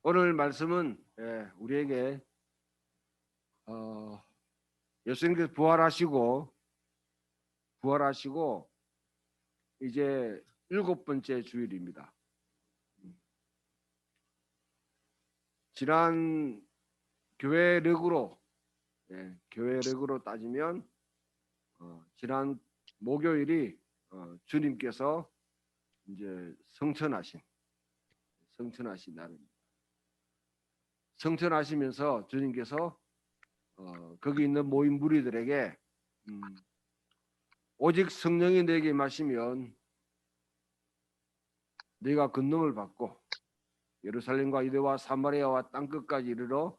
오늘 말씀은 우리에게 예수님께서 부활하시고 이제 7번째 주일입니다. 지난 교회력으로 따지면 지난 목요일이 주님께서 이제 성천하신 날입니다. 성천하시면서 주님께서 거기 있는 모인 무리들에게 오직 성령이 내게 임하시면 네가 권능을 받고 예루살렘과 유대와 사마리아와 땅끝까지 이르러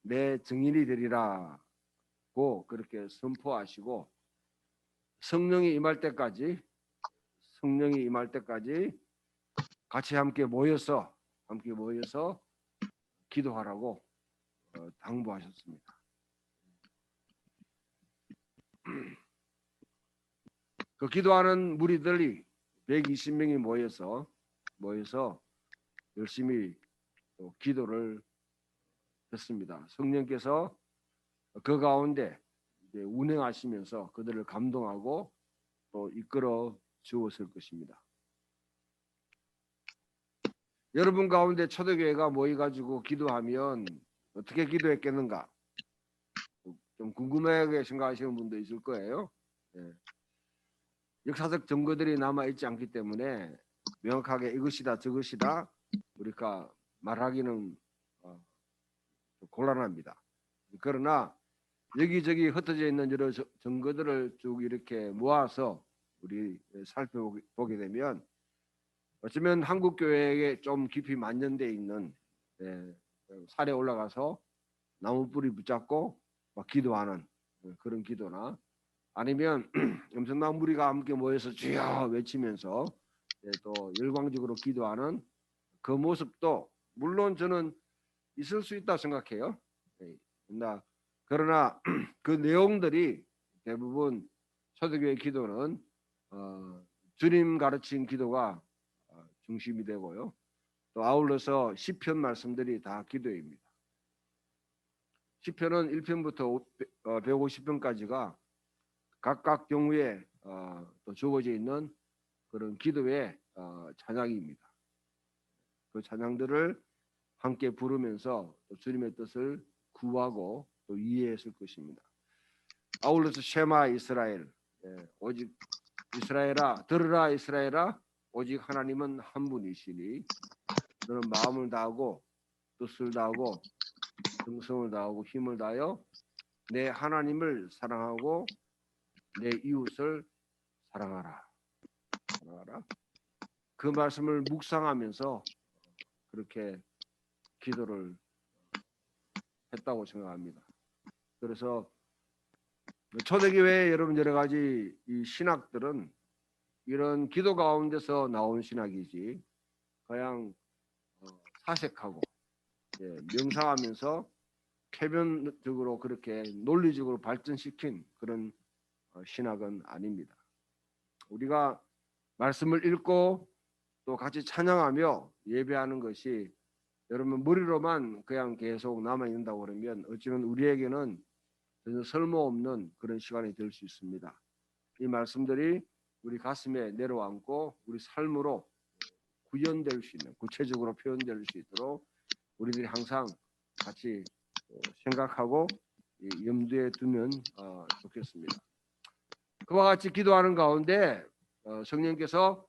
내 증인이 되리라고 그렇게 선포하시고 성령이 임할 때까지 같이 함께 모여서 기도하라고 당부하셨습니다. 그 기도하는 무리들이 120명이 모여서 열심히 기도를 했습니다. 성령께서 그 가운데 운행하시면서 그들을 감동하고 또 이끌어 주었을 것입니다. 여러분 가운데 초대교회가 모여가지고 기도하면 어떻게 기도했겠는가? 좀 궁금하게 생각하시는 분도 있을 거예요. 역사적 증거들이 남아있지 않기 때문에 명확하게 이것이다 저것이다 우리가 말하기는 곤란합니다. 그러나 여기저기 흩어져 있는 여러 증거들을 쭉 이렇게 모아서 우리 살펴보게 되면 어쩌면 한국 교회에 좀 깊이 만연되어 있는 산에 올라가서 나무 뿌리 붙잡고 막 기도하는 그런 기도나 아니면 엄청난 무리가 함께 모여서 주여 외치면서 또 열광적으로 기도하는 그 모습도 물론 저는 있을 수 있다 생각해요. 그러나 그 내용들이 대부분 초대교회 기도는 주님 가르친 기도가 중심이 되고요. 또 아울러서 시편 말씀들이 다 기도입니다. 시편은 1편부터 150편까지가 각각 경우에 또 주어져 있는 그런 기도의 찬양입니다. 그 찬양들을 함께 부르면서 또 주님의 뜻을 구하고 또 이해했을 것입니다. 아울러서 쉐마 이스라엘, 오직 이스라엘아 들으라 이스라엘아 오직 하나님은 한 분이시니 너는 마음을 다하고 뜻을 다하고 정성을 다하고 힘을 다하여 내 하나님을 사랑하고 내 이웃을 사랑하라. 그 말씀을 묵상하면서 그렇게 기도를 했다고 생각합니다. 그래서 초대교회 여러분 여러 가지 이 신학들은 이런 기도 가운데서 나온 신학이지 그냥 사색하고 명상하면서 쾌변적으로 그렇게 논리적으로 발전시킨 그런 신학은 아닙니다. 우리가 말씀을 읽고 또 같이 찬양하며 예배하는 것이 여러분 머리로만 그냥 계속 남아있는다고 그러면 어쩌면 우리에게는 전혀 쓸모없는 그런 시간이 될 수 있습니다. 이 말씀들이 우리 가슴에 내려앉고 우리 삶으로 구현될 수 있는 구체적으로 표현될 수 있도록 우리들이 항상 같이 생각하고 염두에 두면 좋겠습니다. 그와 같이 기도하는 가운데 성령께서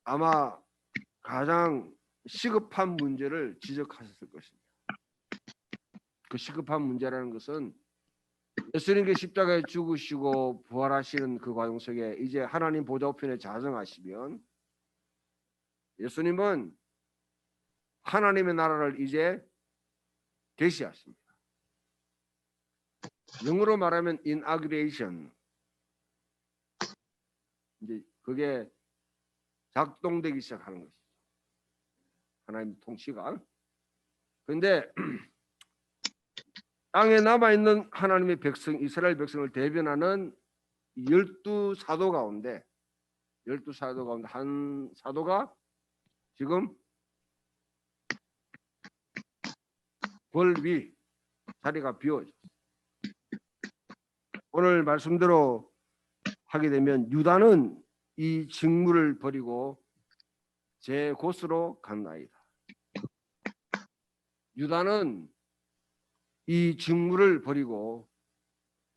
아마 가장 시급한 문제를 지적하셨을 것입니다. 그 시급한 문제라는 것은 예수님께 십자가에 죽으시고 부활하시는 그 과정 속에 이제 하나님 보좌 우편에 자정하시면 예수님은 하나님의 나라를 이제 계시하십니다. 영어로 말하면 inauguration. 이제 그게 작동되기 시작하는 것이죠. 하나님 통치가. 그런데 땅에 남아있는 하나님의 백성 이스라엘 백성을 대변하는 12사도 가운데 한 사도가 지금 벌 위 자리가 비워졌어요. 오늘 말씀대로 하게 되면 유다는 이 직무를 버리고 제 곳으로 갔나이다. 유다는 이 직무를 버리고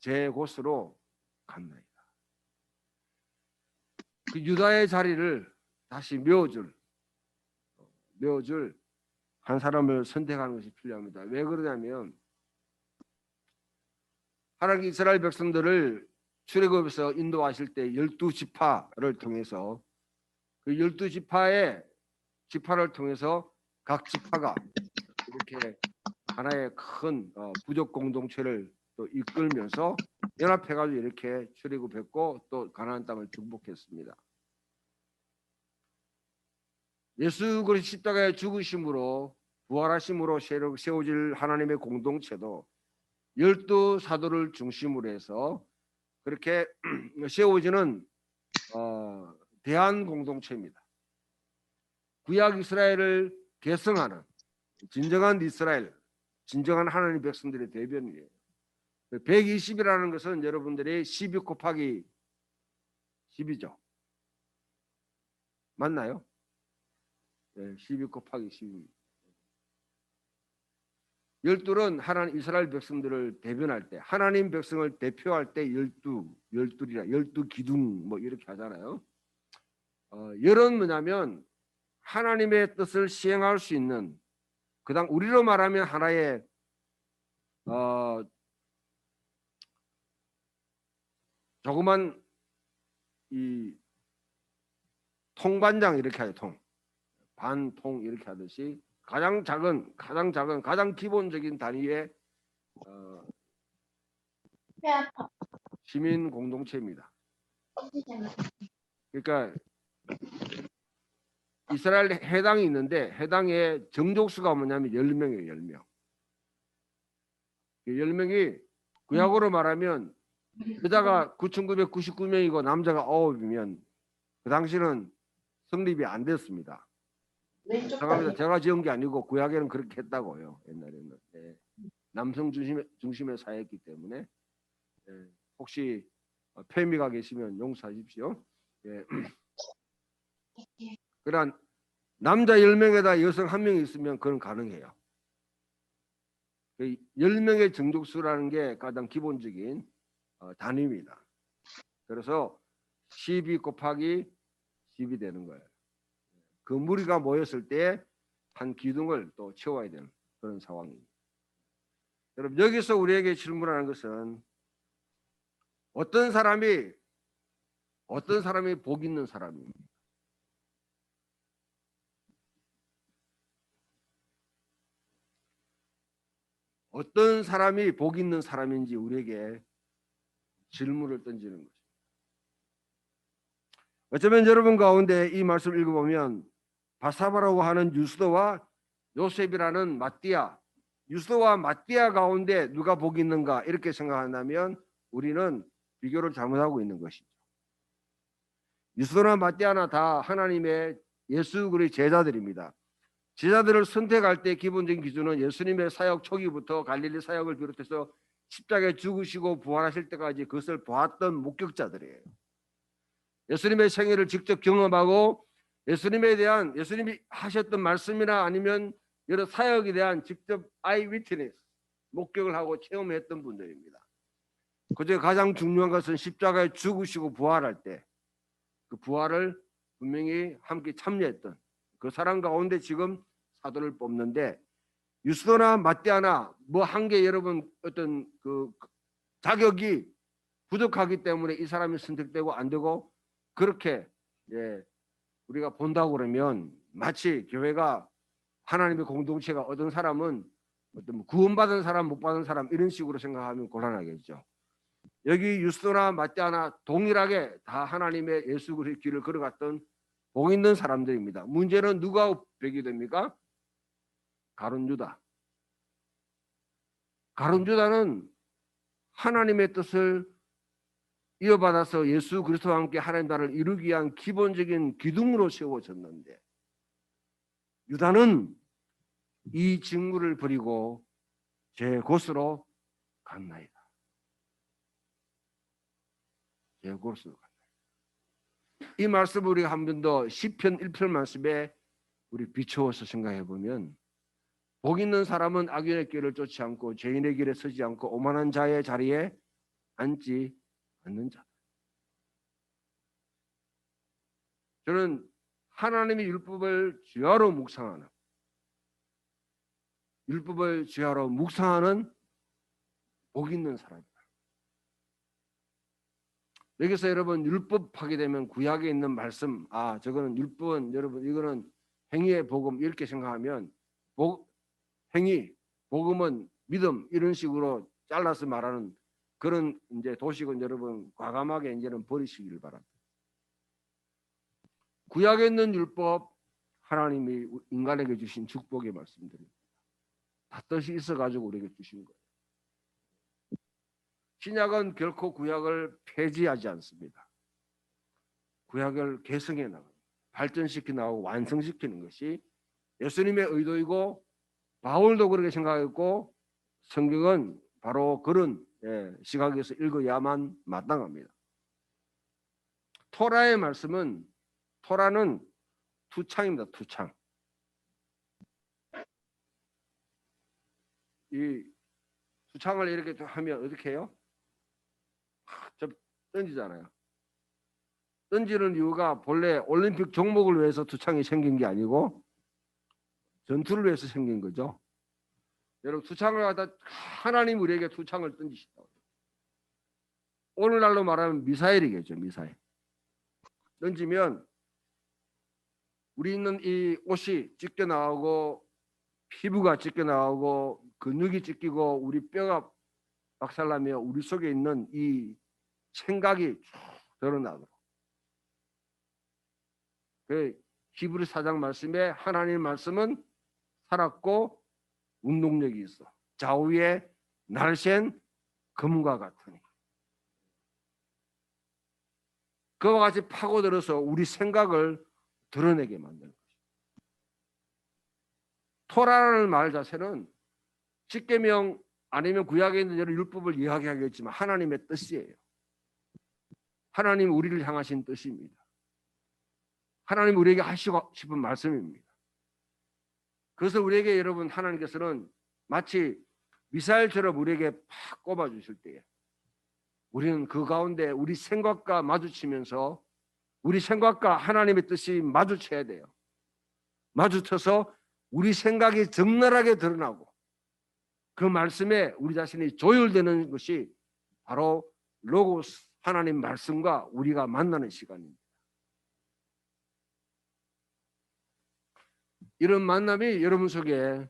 제 곳으로 갔나이다. 그 유다의 자리를 다시 메워줄 한 사람을 선택하는 것이 필요합니다. 왜 그러냐면 하나님 이스라엘 백성들을 출애굽에서 인도하실 때 12지파를 통해서 그 12지파를 통해서 각 지파가 이렇게 하나의 큰 부족 공동체를 또 이끌면서 연합해가지고 이렇게 출애굽했고 또 가나안 땅을 정복했습니다. 예수 그리스도 십자가의 죽으심으로 부활하심으로 세워질 하나님의 공동체도 12사도를 중심으로 해서 그렇게 세워지는 대한 공동체입니다. 구약 이스라엘을 계승하는 진정한 이스라엘, 진정한 하나님 백성들의 대변이에요. 120이라는 것은 여러분들이 12 곱하기 10이죠. 맞나요? 네, 12 곱하기 10입니다. 12는 하나님 이스라엘 백성들을 대변할 때, 하나님 백성을 대표할 때 12 기둥 뭐 이렇게 하잖아요. 열은 뭐냐면 하나님의 뜻을 시행할 수 있는, 그다음 우리로 말하면 하나의 조그만 이 통반장 이렇게 하죠. 반통 이렇게 하듯이 가장 작은 가장 기본적인 단위의 시민 공동체입니다. 그러니까 이스라엘 해당이 있는데 해당의 정족수가 뭐냐면 10명이에요. 10명. 10명이 구약으로 말하면 여자가 9,999명이고 남자가 9이면 그 당시는 성립이 안 됐습니다. 죄송합니다. 제가 지은 게 아니고 구약에는 그렇게 했다고요. 옛날에는. 네. 남성 중심의 사회였기 때문에 혹시 페미가 계시면 용서하십시오. 예. 그러나 남자 10명에다 여성 1명이 있으면 그건 가능해요. 10명의 정족수라는 게 가장 기본적인 단위입니다. 그래서 12 곱하기 10이 되는 거예요. 그 무리가 모였을 때 한 기둥을 또 채워야 되는 그런 상황입니다. 여러분 여기서 우리에게 질문하는 것은 어떤 사람이 복 있는 사람입니까? 어떤 사람이 복 있는 사람인지 우리에게 질문을 던지는 것입니다. 어쩌면 여러분 가운데 이 말씀을 읽어보면 바사바라고 하는 유스도와 요셉이라는 마띠아, 유스도와 마띠아 가운데 누가 복이 있는가 이렇게 생각한다면 우리는 비교를 잘못하고 있는 것이죠. 유스도나 마띠아나 다 하나님의 예수 그리스도의 제자들입니다. 제자들을 선택할 때 기본적인 기준은 예수님의 사역 초기부터 갈릴리 사역을 비롯해서 십자가에 죽으시고 부활하실 때까지 그것을 보았던 목격자들이에요. 예수님의 생애를 직접 경험하고 예수님이 하셨던 말씀이나 아니면 여러 사역에 대한 직접 아이위트니스 목격을 하고 체험했던 분들입니다. 그중에 가장 중요한 것은 십자가에 죽으시고 부활할 때 그 부활을 분명히 함께 참여했던 그 사람 가운데 지금 사도를 뽑는데 유스도나 마띠아나 뭐 한 개 여러분 어떤 그 자격이 부족하기 때문에 이 사람이 선택되고 안 되고 그렇게 우리가 본다고 그러면 마치 교회가 하나님의 공동체가 어떤 사람은 어떤 구원받은 사람 못 받은 사람 이런 식으로 생각하면 곤란하겠죠. 여기 유스도나 마띠아나 동일하게 다 하나님의 예수 그리스도의 길을 걸어갔던 복 있는 사람들입니다. 문제는 누가 벽이 됩니까? 가룟유다. 가룟유다는 하나님의 뜻을 이어받아서 예수 그리스도와 함께 하나님 나라를 이루기 위한 기본적인 기둥으로 세워졌는데 유다는 이 직무를 버리고 제 곳으로 갔나이다. 제 곳으로 갔나이다. 이 말씀을 우리가 한 번 더 시편 1편 말씀에 우리 비추어서 생각해 보면, 복 있는 사람은 악인의 길을 쫓지 않고 죄인의 길에 서지 않고 오만한 자의 자리에 앉지 않는 자. 저는 하나님의 율법을 주야로 묵상하는, 율법을 주야로 묵상하는 복 있는 사람이다. 여기서 여러분 율법 하게 되면 구약에 있는 말씀, 저거는 율법은 여러분 이거는 행위의 복음 이렇게 생각하면, 행위, 복음은 믿음 이런 식으로 잘라서 말하는 그런 이제 도식은 여러분 과감하게 이제는 버리시길 바랍니다. 구약에 있는 율법, 하나님이 인간에게 주신 축복의 말씀들입니다. 다 뜻이 있어가지고 우리에게 주신 거예요. 신약은 결코 구약을 폐지하지 않습니다. 구약을 개성해 나가고 발전시켜 나가고 완성시키는 것이 예수님의 의도이고, 바울도 그렇게 생각했고, 성경은 바로 그런 시각에서 읽어야만 마땅합니다. 토라의 말씀은, 토라는 투창입니다. 투창. 이 투창을 이렇게 하면 어떻게 해요? 저 던지잖아요. 던지는 이유가 본래 올림픽 종목을 위해서 투창이 생긴 게 아니고 전투를 위해서 생긴 거죠. 여러분 투창을 갖다 하나님 우리에게 투창을 던지신다고. 오늘날로 말하면 미사일이겠죠. 미사일. 던지면 우리 있는 이 옷이 찢겨 나오고 피부가 찢겨 나오고 근육이 찢기고 우리 뼈가 박살나며 우리 속에 있는 이 생각이 쭉 드러나도록. 그 히브리 4장 말씀에 하나님의 말씀은 살았고 운동력이 있어. 좌우에 날쌘 금과 같으니. 그와 같이 파고들어서 우리 생각을 드러내게 만드는 것입니다. 토라라는 말 자체는 십계명 아니면 구약에 있는 여러 율법을 이야기하겠지만 하나님의 뜻이에요. 하나님 우리를 향하신 뜻입니다. 하나님 우리에게 하시고 싶은 말씀입니다. 그래서 우리에게 여러분 하나님께서는 마치 미사일처럼 우리에게 팍 꼽아주실 때에 우리는 그 가운데 우리 생각과 마주치면서 우리 생각과 하나님의 뜻이 마주쳐야 돼요. 마주쳐서 우리 생각이 적나라하게 드러나고 그 말씀에 우리 자신이 조율되는 것이 바로 로고스 하나님 말씀과 우리가 만나는 시간입니다. 이런 만남이 여러분 속에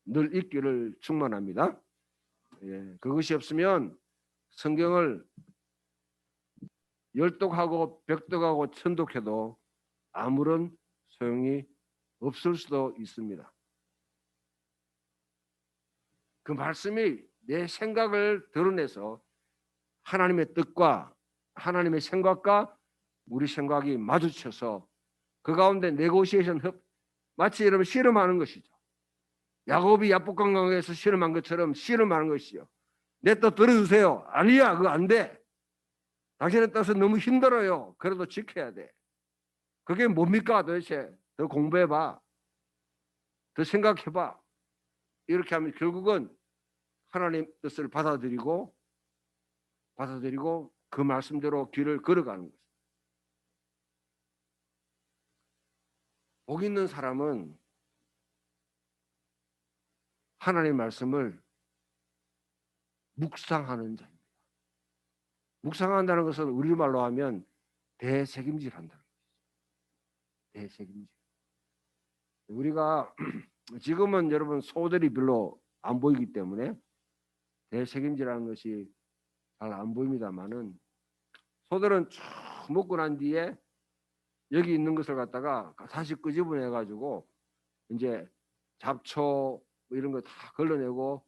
늘 있기를 축원합니다. 그것이 없으면 성경을 열독하고 백독하고 천독해도 아무런 소용이 없을 수도 있습니다. 그 말씀이 내 생각을 드러내서 하나님의 뜻과 하나님의 생각과 우리 생각이 마주쳐서 그 가운데 네고시에이션 마치 여러분 실험하는 것이죠. 야곱이 야복강강에서 실험한 것처럼 실험하는 것이요. 내 뜻 들어주세요. 아니야, 그거 안 돼. 당신의 뜻은 너무 힘들어요. 그래도 지켜야 돼. 그게 뭡니까 도대체? 더 공부해봐. 더 생각해봐. 이렇게 하면 결국은 하나님 뜻을 받아들이고 그 말씀대로 길을 걸어가는 것입니다. 복 있는 사람은 하나님의 말씀을 묵상하는 자입니다. 묵상한다는 것은 우리말로 하면 대책임질한다는 것이죠. 대책임질. 우리가 지금은 여러분 소들이 별로 안 보이기 때문에 대책임질하는 것이 잘 안 보입니다만은 소들은 쭉 먹고 난 뒤에 여기 있는 것을 갖다가 다시 끄집어내 가지고 이제 잡초 이런 거 다 걸러내고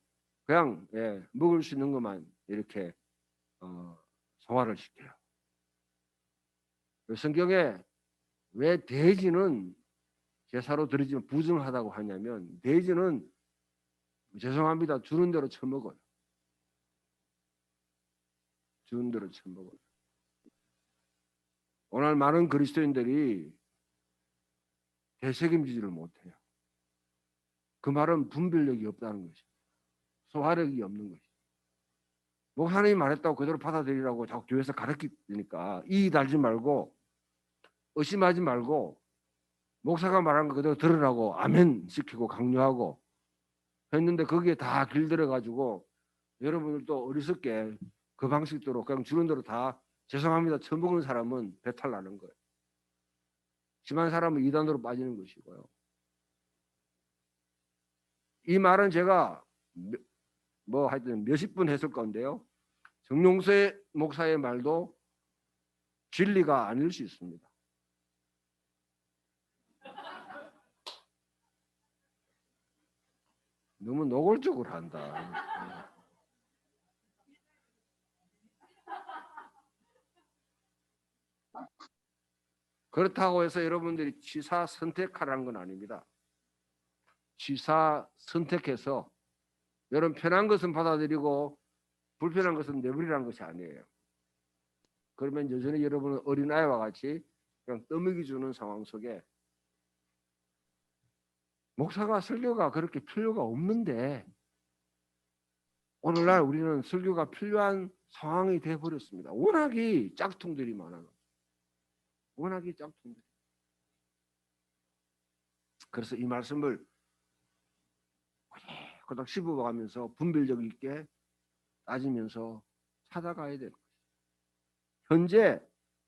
그냥 먹을 수 있는 것만 이렇게 소화를 시켜요. 성경에 왜 돼지는 제사로 드리지만 부정하다고 하냐면 돼지는 죄송합니다. 주는 대로 처먹어요. 주는 대로 처먹어요. 오늘 많은 그리스도인들이 되새김지지를 못해요. 그 말은 분별력이 없다는 것입니다. 소화력이 없는 것입니다. 목사님이 말했다고 그대로 받아들이라고 자꾸 교회에서 가르치니까 이 달지 말고 의심하지 말고 목사가 말한 거 그대로 들으라고 아멘 시키고 강요하고 했는데 거기에 다 길들여가지고 여러분들도 어리석게 그 방식대로 그냥 주는 대로 다 죄송합니다 처먹는 사람은 배탈 나는 거예요. 심한 사람은 이단으로 빠지는 것이고요. 이 말은 제가 뭐 하여튼 몇십 분 했을 건데요. 정용세 목사의 말도 진리가 아닐 수 있습니다. 너무 노골적으로 한다. 그렇다고 해서 여러분들이 취사 선택하라는 건 아닙니다. 취사 선택해서 여러분 편한 것은 받아들이고 불편한 것은 내버리라는 것이 아니에요. 그러면 여전히 여러분은 어린아이와 같이 그냥 떠먹이 주는 상황 속에 목사가 설교가 그렇게 필요가 없는데 오늘날 우리는 설교가 필요한 상황이 돼버렸습니다. 워낙이 짝퉁들이 많아요. 워낙이 짝퉁들. 그래서 이 말씀을 그닥 씹어가면서 분별력 있게 따지면서 찾아가야 돼요. 현재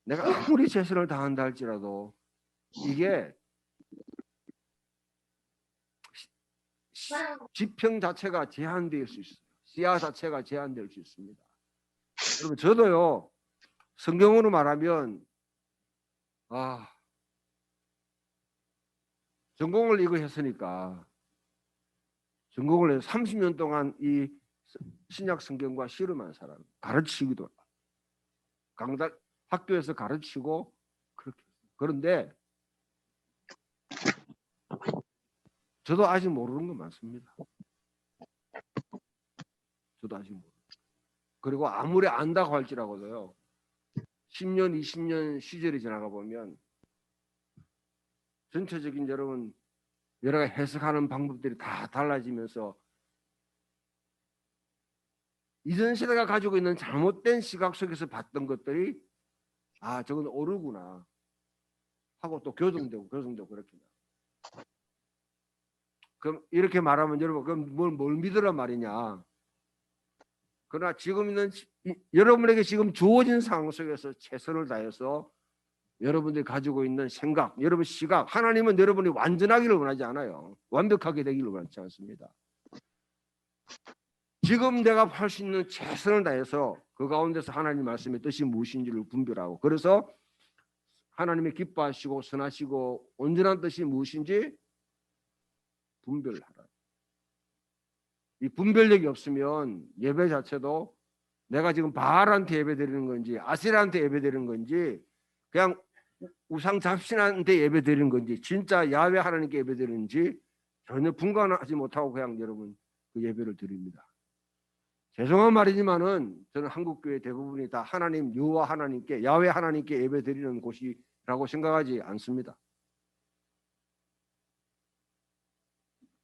내가 아무리 최선을 다한다 할지라도 이게 지평 자체가 제한될 수 있어요. 시야 자체가 제한될 수 있습니다. 여러분 저도요 성경으로 말하면 전공을 이거 했으니까 전공을 해서 30년 동안 이 신약 성경과 씨름한 사람 가르치기도 하고 강단 학교에서 가르치고 그렇게 그런데 저도 아직 모르는 거 많습니다. 저도 아직 모르는. 그리고 아무리 안다고 할지라도요. 10년, 20년 시절이 지나가 보면 전체적인 여러분 여러 가지 해석하는 방법들이 다 달라지면서 이전 세대가 가지고 있는 잘못된 시각 속에서 봤던 것들이 저건 옳구나 하고 또 교정되고 그렇게. 그럼 이렇게 말하면 여러분 그럼 뭘 믿으란 말이냐. 그러나 지금 있는 여러분에게 지금 주어진 상황 속에서 최선을 다해서 여러분들이 가지고 있는 생각, 여러분 시각, 하나님은 여러분이 완전하기를 원하지 않아요. 완벽하게 되기를 원하지 않습니다. 지금 내가 할 수 있는 최선을 다해서 그 가운데서 하나님 말씀의 뜻이 무엇인지를 분별하고 그래서 하나님의 기뻐하시고 선하시고 온전한 뜻이 무엇인지 분별하라. 이 분별력이 없으면 예배 자체도 내가 지금 바알한테 예배드리는 건지 아세라한테 예배드리는 건지 그냥 우상 잡신한테 예배드리는 건지 진짜 야훼 하나님께 예배드리는지 전혀 분간하지 못하고 그냥 여러분 그 예배를 드립니다. 죄송한 말이지만은 저는 한국교회 대부분이 다 하나님 여호와 하나님께 야훼 하나님께 예배드리는 곳이라고 생각하지 않습니다.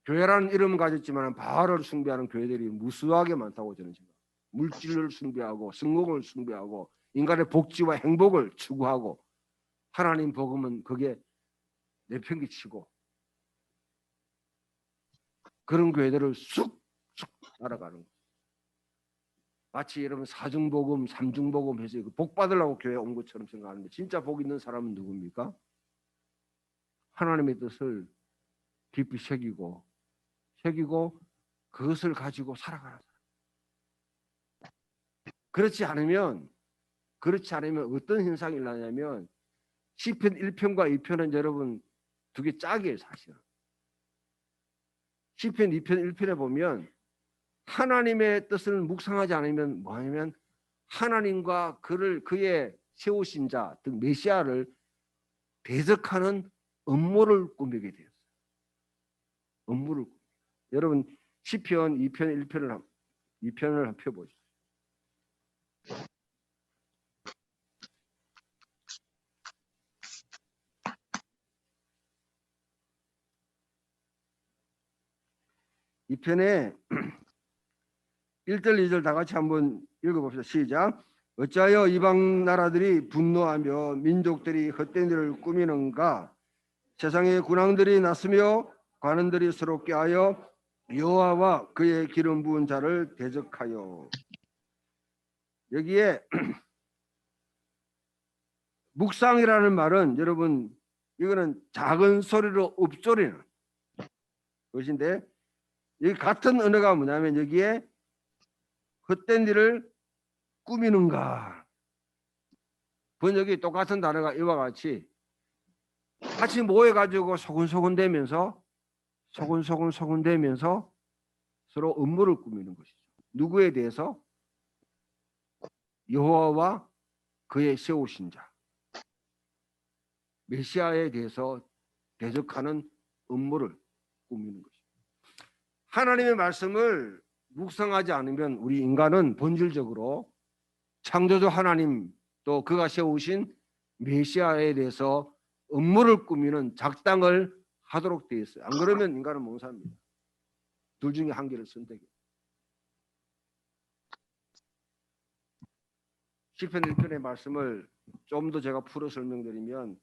교회라는 이름은 가졌지만 바알을 숭배하는 교회들이 무수하게 많다고 저는 생각합니다. 물질을 숭배하고 성공을 숭배하고 인간의 복지와 행복을 추구하고 하나님 복음은 그게 내팽개치고 그런 교회들을 쑥쑥 따라가는 거예요. 마치 여러분 사중복음, 삼중복음 해서 복 받으려고 교회 온 것처럼 생각하는데 진짜 복 있는 사람은 누굽니까? 하나님의 뜻을 깊이 새기고 그것을 가지고 살아가는 사람. 그렇지 않으면 어떤 현상이 일어나냐면 시편 1편과 2편은 여러분 두 개 짝이에요 사실은. 시편 2편 1편에 보면 하나님의 뜻을 묵상하지 않으면 뭐냐면 하나님과 그의 세우신 자 즉 메시아를 대적하는 음모를 꾸미게 되었어요. 음모를 여러분 시편 2편 2편을 한 펴보시죠. 이 편에 1절 2절 다 같이 한번 읽어봅시다. 시작. 어찌하여 이방 나라들이 분노하며 민족들이 헛된 일을 꾸미는가? 세상의 군왕들이 났으며 관원들이 서로 꾀하여 여호와와 그의 기름 부은 자를 대적하여. 여기에 묵상이라는 말은 여러분 이거는 작은 소리로 읊조리는 것인데, 여기 같은 언어가 뭐냐면 여기에 헛된 일을 꾸미는가, 번역이 똑같은 단어가 이와 같이 모여가지고 소근소근대면서 서로 음모를 꾸미는 것이죠. 누구에 대해서? 여호와와 그의 세우신 자 메시아에 대해서 대적하는 음모를 꾸미는 것이죠. 하나님의 말씀을 묵상하지 않으면 우리 인간은 본질적으로 창조주 하나님 또 그가 세우신 메시아에 대해서 음모를 꾸미는 작당을 하도록 되어 있어요. 안 그러면 인간은 못 삽니다. 둘 중에 한 개를 선택해. 시편 1편의 말씀을 좀 더 제가 풀어 설명드리면,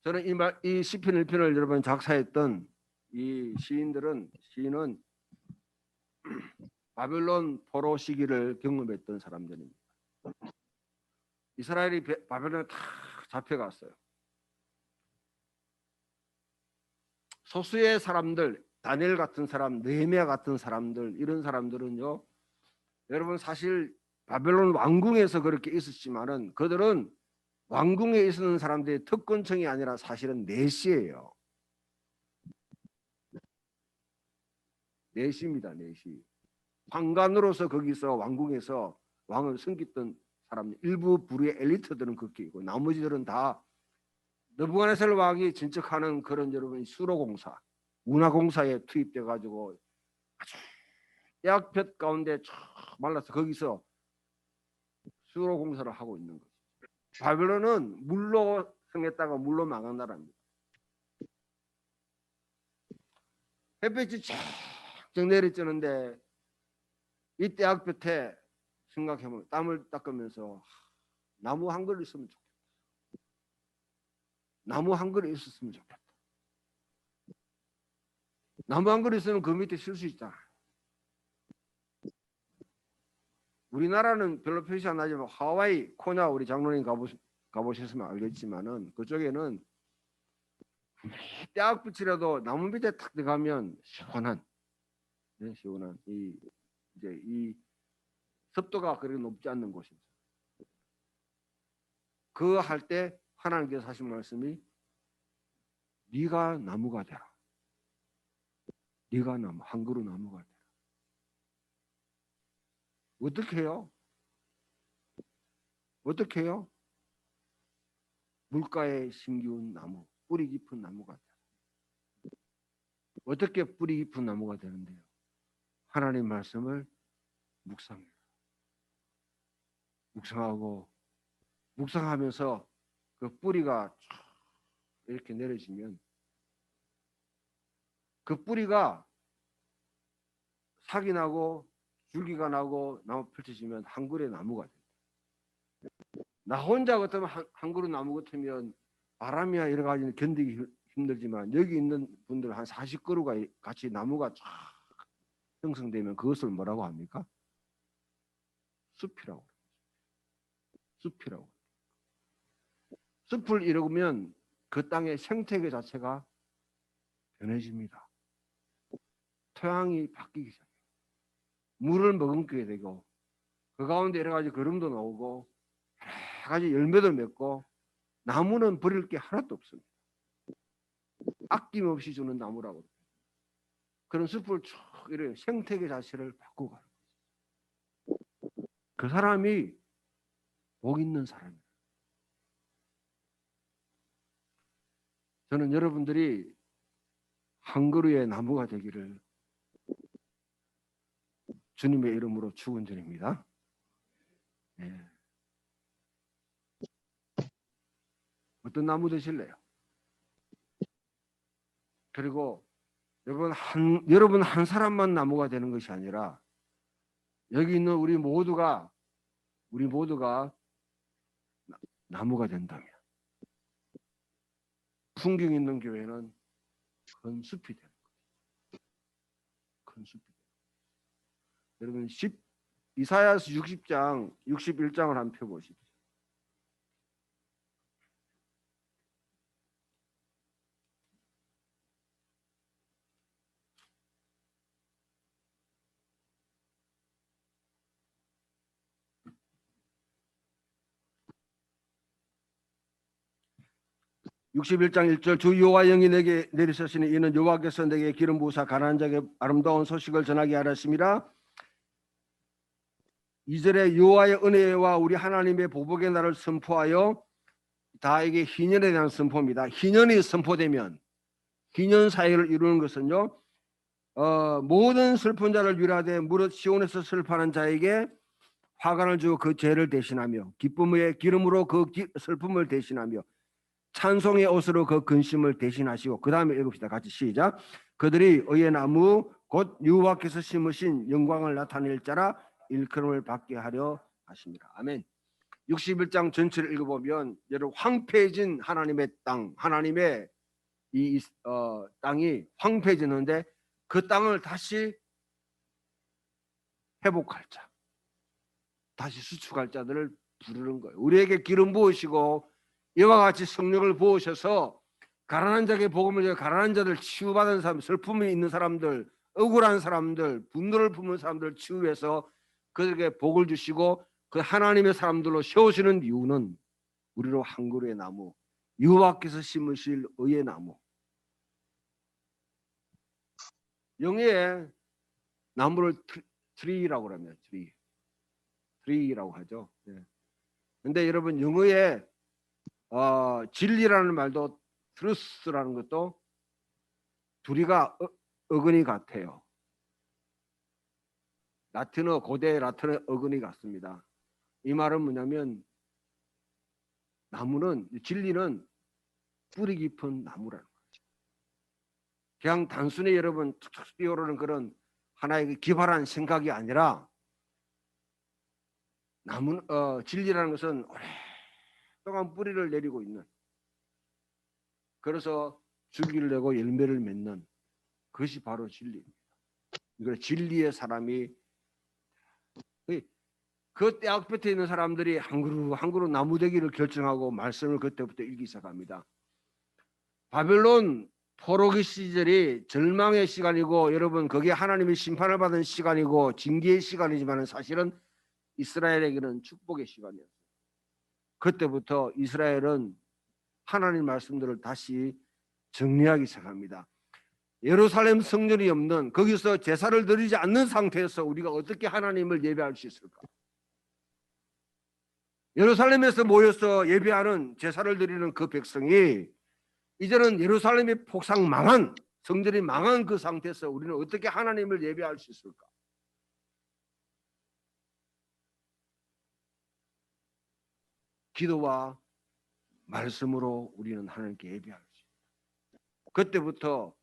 저는 이 시편 1편을 여러분 작사했던 이 시인은 바벨론 포로 시기를 경험했던 사람들입니다. 이스라엘이 바벨론에 다 잡혀갔어요. 소수의 사람들, 다니엘 같은 사람, 느헤미야 같은 사람들, 이런 사람들은요, 여러분 사실 바벨론 왕궁에서 그렇게 있었지만은 그들은 왕궁에 있는 사람들의 특권층이 아니라 사실은 내시예요. 내시입니다. 내시. 황관으로서 거기서 왕궁에서 왕을 섬겼던 사람, 일부 부류의 엘리트들은 그렇게 있고 나머지들은 다 느부갓네살 왕이 진척하는 그런 여러분 수로공사, 문화공사에 투입돼 가지고 아주 약볕 가운데 쫙 말라서 거기서 수로공사를 하고 있는 거죠. 바벨론은 물로 성했다가 물로 망한 나라입니다. 햇빛이 쫙 내리쬐는데 이 대학볕에 생각해보면 땀을 닦으면서 나무 한 그루 있으면 좋겠다. 나무 한 그루 있었으면 좋겠다. 나무 한 그루 있으면 그 밑에 쉴 수 있잖아. 우리나라는 별로 표시 안 나지만 하와이, 코냐 우리 장로님 가보셨으면 알겠지만은 그쪽에는 대학빛이라도 나무 밑에 탁 들어가면 시원한, 네, 시원한 이 습도가 그렇게 높지 않는 곳입니다. 그 할 때 하나님께서 하신 말씀이 네가 나무가 되라. 네가 나무, 한 그루 나무가 되라. 어떻게 해요? 어떻게 해요? 물가에 심기운 나무, 뿌리 깊은 나무가 되라. 어떻게 뿌리 깊은 나무가 되는데요? 하나님 말씀을 묵상해라. 묵상하면서 그 뿌리가 이렇게 내려지면 그 뿌리가 삭이 나고 줄기가 나고 나무 펼쳐지면 한 그루의 나무가 됩니다. 나 혼자 같으면 한 그루 나무 같으면 바람이야 여러 가지는 견디기 힘들지만 여기 있는 분들 한 40그루가 같이 나무가 쫙 형성되면 그것을 뭐라고 합니까? 숲이라고. 숲이라고. 숲을 이루면 그 땅의 생태계 자체가 변해집니다. 토양이 바뀌기 시작해요. 물을 머금게 되고 그 가운데 여러 가지 거름도 나오고 여러 가지 열매도 맺고 나무는 버릴 게 하나도 없습니다. 아낌없이 주는 나무라고. 그런 숲을 쭉 이런 생태계 자체를 바꾸고 가는 거죠. 그 사람이 복 있는 사람이에요. 저는 여러분들이 한 그루의 나무가 되기를 주님의 이름으로 축원드립니다. 예. 어떤 나무 드실래요? 그리고 여러분 한 사람만 나무가 되는 것이 아니라 여기 있는 우리 모두가 나무가 된다면 풍경 있는 교회는 큰 숲이 되는 거예요. 큰 숲이. 여러분 이사야서 60장 61장을 한번 펴보십시오. (61장 1절) 주 여호와 영이 내게 내리셨으니 이는 여호와께서 내게 기름 부으사 가난한 자에게 아름다운 소식을 전하게 하셨습니다. 2절에 여호와의 은혜와 우리 하나님의 보복의 날을 선포하여 다에게 희년에 대한 선포입니다. 희년이 선포되면 희년 사역을 이루는 것은요, 모든 슬픈 자를 위로하되 무릇 시온에서 슬퍼하는 자에게 화관을 주고 그 죄를 대신하며 기쁨의 기름으로 그 슬픔을 대신하며 찬송의 옷으로 그 근심을 대신하시고, 그 다음에 읽읍시다. 같이 시작. 그들이 의의 나무 곧 여호와께서 심으신 영광을 나타낼 자라 일컬음을 받게 하려 하십니다. 아멘. 61장 전체를 읽어보면 여러분 황폐해진 하나님의 땅, 하나님의 이 땅이 황폐해지는데 그 땅을 다시 회복할 자, 다시 수축할 자들을 부르는 거예요. 우리에게 기름 부으시고 이와 같이 성령을 부으셔서 가난한 자에게 복음을 주어 가난한 자들, 치유받은 사람, 슬픔이 있는 사람들, 억울한 사람들, 분노를 품는 사람들을 치유해서 그들에게 복을 주시고 그 하나님의 사람들로 세우시는 이유는 우리로 한 그루의 나무, 여호와께서 심으실 의의 나무, 영의 나무를 트리라고 하면 트리라고 하죠. 그런데 여러분 영어에 진리라는 말도 트루스라는 것도 둘이가 어근이 같아요. 고대 라틴어 어근이 같습니다. 이 말은 뭐냐면 진리는 뿌리 깊은 나무라는 거죠. 그냥 단순히 여러분 툭툭 뛰어오르는 그런 하나의 기발한 생각이 아니라 진리라는 것은 오랫동안 뿌리를 내리고 있는, 그래서 줄기를 내고 열매를 맺는 그것이 바로 진리입니다. 이걸 진리의 사람이, 그 떼약볕에 있는 사람들이 한 그루 나무 되기를 결정하고 말씀을 그때부터 읽기 시작합니다. 바벨론 포로기 시절이 절망의 시간이고 여러분 거기에 하나님이 심판을 받은 시간이고 징계의 시간이지만 사실은 이스라엘에게는 축복의 시간이었어요. 그때부터 이스라엘은 하나님 말씀들을 다시 정리하기 시작합니다. 예루살렘 성전이 없는, 거기서 제사를 드리지 않는 상태에서 우리가 어떻게 하나님을 예배할 수 있을까? 예루살렘에서 모여서 예배하는, 제사를 드리는 그 백성이 이제는 예루살렘이 폭삭 망한, 성전이 망한 그 상태에서 우리는 어떻게 하나님을 예배할 수 있을까? 기도와 말씀으로 우리는 하나님께 예배할 수 있다. 그때부터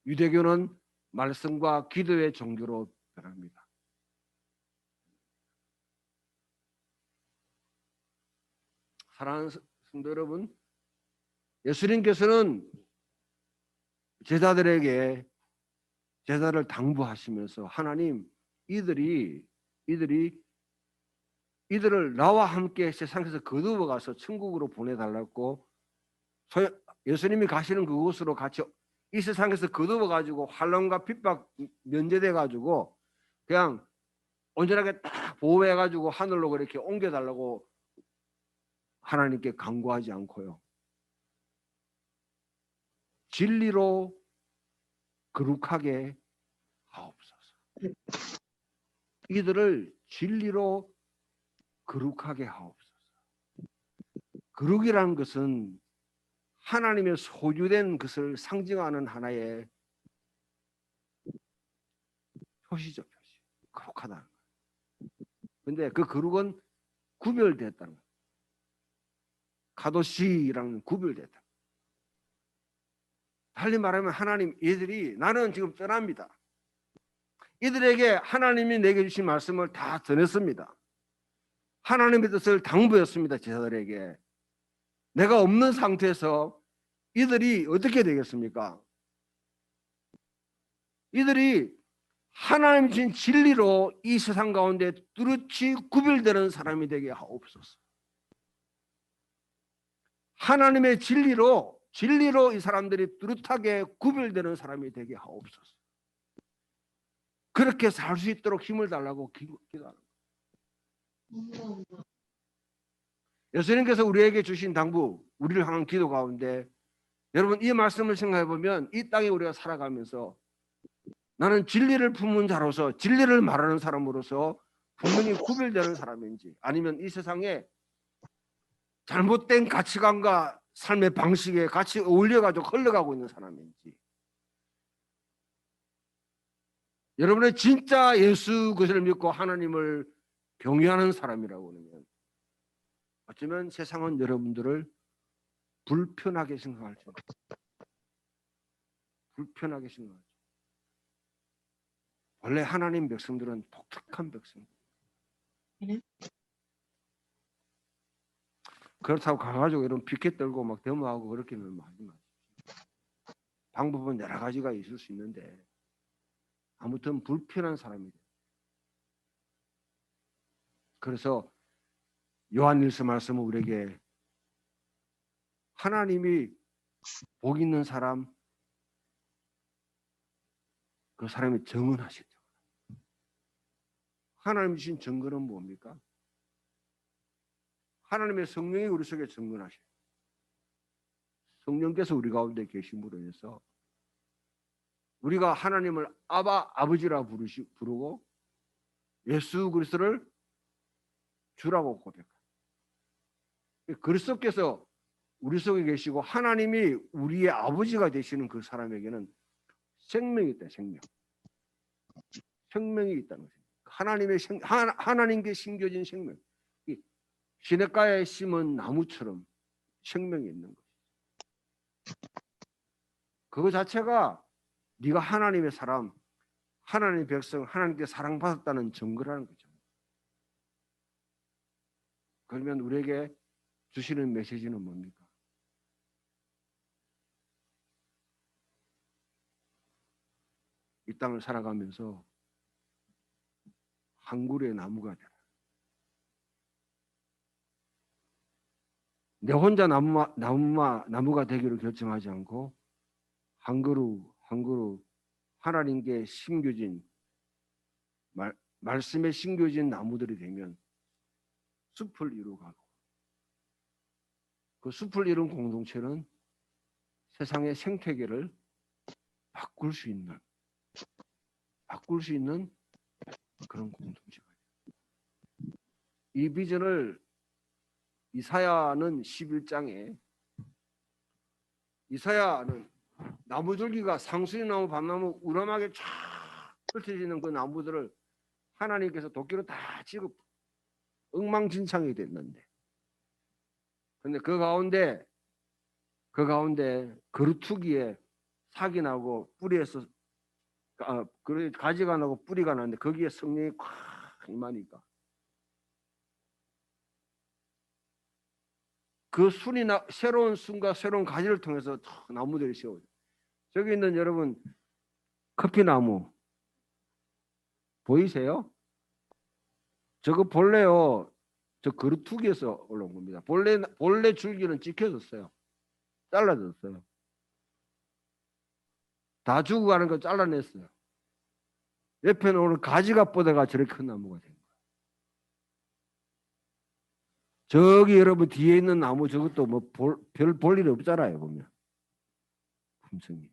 유대교는 말씀과 기도의 종교로 변합니다. 사랑하는 성도 여러분, 예수님께서는 제자들에게 제자를 당부하시면서 하나님 이들을 나와 함께 세상에서 거두어 가서 천국으로 보내달라고, 예수님이 가시는 그곳으로 같이 이 세상에서 거두어 가지고 환난과 핍박 면제돼 가지고 그냥 온전하게 딱 보호해 가지고 하늘로 그렇게 옮겨달라고 하나님께 간구하지 않고요, 진리로 거룩하게 하옵소서. 이들을 진리로 거룩하게 하옵소서. 거룩이라는 것은 하나님의 소유된 것을 상징하는 하나의 표시죠, 표시. 거룩하다는 거예요. 근데 그 거룩은 구별됐다는 거예요. 카도시랑 구별됐다. 달리 말하면 하나님, 얘들이 나는 지금 떠납니다. 이들에게 하나님이 내게 주신 말씀을 다 전했습니다. 하나님의 뜻을 당부했습니다. 제자들에게. 내가 없는 상태에서 이들이 어떻게 되겠습니까? 이들이 하나님 주신 진리로 이 세상 가운데 뚜렷이 구별되는 사람이 되게 하옵소서. 하나님의 진리로 이 사람들이 뚜렷하게 구별되는 사람이 되게 하옵소서. 그렇게 살 수 있도록 힘을 달라고 기도하는 거예요. 예수님께서 우리에게 주신 당부, 우리를 향한 기도 가운데 여러분 이 말씀을 생각해 보면 이 땅에 우리가 살아가면서 나는 진리를 품은 자로서, 진리를 말하는 사람으로서 분명히 구별되는 사람인지, 아니면 이 세상에 잘못된 가치관과 삶의 방식에 같이 어울려가지고 흘러가고 있는 사람인지, 여러분의 진짜 예수 그리스도를 믿고 하나님을 경외하는 사람이라고 하면 어쩌면 세상은 여러분들을 불편하게 생각할 수 있습니다. 불편하게 생각할 수 있습니다. 원래 하나님 백성들은 독특한 백성들. 그렇다고 가가지고 이런 피켓 들고 막 데모하고 그렇게는 하지 마십시오. 방법은 여러 가지가 있을 수 있는데 아무튼 불편한 사람이 돼요. 그래서 요한일서 말씀은 우리에게 하나님이 복 있는 사람, 그 사람이 정언하시죠. 하나님 주신 정언은 뭡니까? 하나님의 성령이 우리 속에 정언하셔요. 성령께서 우리 가운데 계심으로 해서 우리가 하나님을 아버지라 부르고 예수 그리스도를 주라고 고백합니다. 그리스도께서 우리 속에 계시고 하나님이 우리의 아버지가 되시는 그 사람에게는 생명이 있다. 생명이 있다는 거죠. 하나님께 심겨진 생명. 시냇가에 심은 나무처럼 생명이 있는 거죠. 그거 자체가 네가 하나님의 사람, 하나님의 백성, 하나님께 사랑받았다는 증거라는 거죠. 그러면 우리에게 주시는 메시지는 뭡니까? 이 땅을 살아가면서 한 그루의 나무가 되라. 내 혼자 나무가 되기로 결정하지 않고 한 그루 하나님께 심겨진 말씀에 심겨진 나무들이 되면 숲을 이루어가고, 그 숲을 이룬 공동체는 세상의 생태계를 바꿀 수 있는 그런 공동체가 돼요. 이 비전을 이사야는 11장에 이사야는 나무줄기가 상수리나무, 밤나무, 우람하게 쫙 펼쳐지는 그 나무들을 하나님께서 도끼로 다 지고 엉망진창이 됐는데, 근데 그 가운데 그루투기에 삭이 나고 뿌리에서 가지가 나고 뿌리가 나는데 거기에 성령이 콱 임하니까 그 새로운 순과 새로운 가지를 통해서 나무들이 세워져. 저기 있는 여러분 커피나무 보이세요? 저거 본래요. 저 그루투기에서 올라온 겁니다. 본래 줄기는 찍혀졌어요. 잘라졌어요. 다 죽어가는 거 잘라냈어요. 옆에는 오늘 가지가 뻗어가 저렇게 큰 나무가 된 거예요. 저기 여러분 뒤에 있는 나무 저것도 뭐 별 볼 일 없잖아요. 보면 품성이.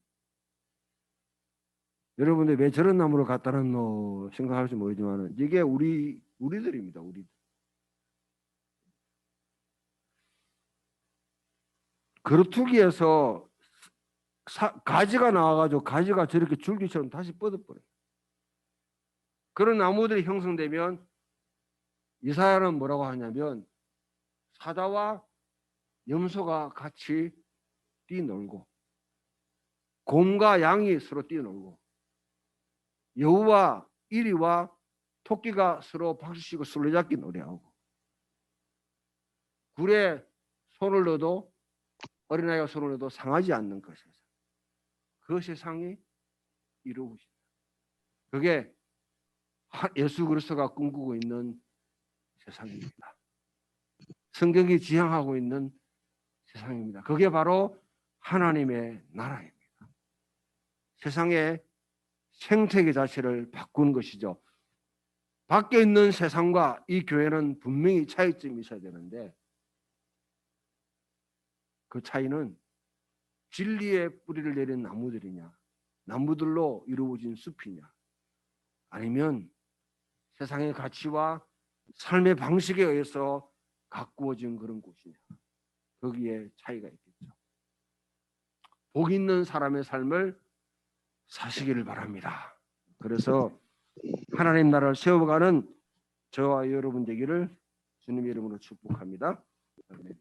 여러분들 왜 저런 나무를 갖다 놨노 생각할지 모르지만 이게 우리들입니다. 우리들. 그루투기에서 가지가 나와가지고 가지가 저렇게 줄기처럼 다시 뻗어버려요. 그런 나무들이 형성되면 이사야는 뭐라고 하냐면 사자와 염소가 같이 뛰놀고 곰과 양이 서로 뛰놀고 여우와 이리와 토끼가 서로 박수치고 술래잡기 노래하고 굴에 손을 넣어도 어린아이가 손을 넣어도 상하지 않는 그 세상. 그 세상이 이루어진다. 그게 예수 그리스도가 꿈꾸고 있는 세상입니다. 성경이 지향하고 있는 세상입니다. 그게 바로 하나님의 나라입니다. 세상의 생태계 자체를 바꾸는 것이죠. 밖에 있는 세상과 이 교회는 분명히 차이점이 있어야 되는데 그 차이는 진리의 뿌리를 내린 나무들이냐, 나무들로 이루어진 숲이냐, 아니면 세상의 가치와 삶의 방식에 의해서 가꾸어진 그런 곳이냐, 거기에 차이가 있겠죠. 복 있는 사람의 삶을 사시기를 바랍니다. 그래서 하나님 나라를 세워가는 저와 여러분 되기를 주님의 이름으로 축복합니다. 아멘.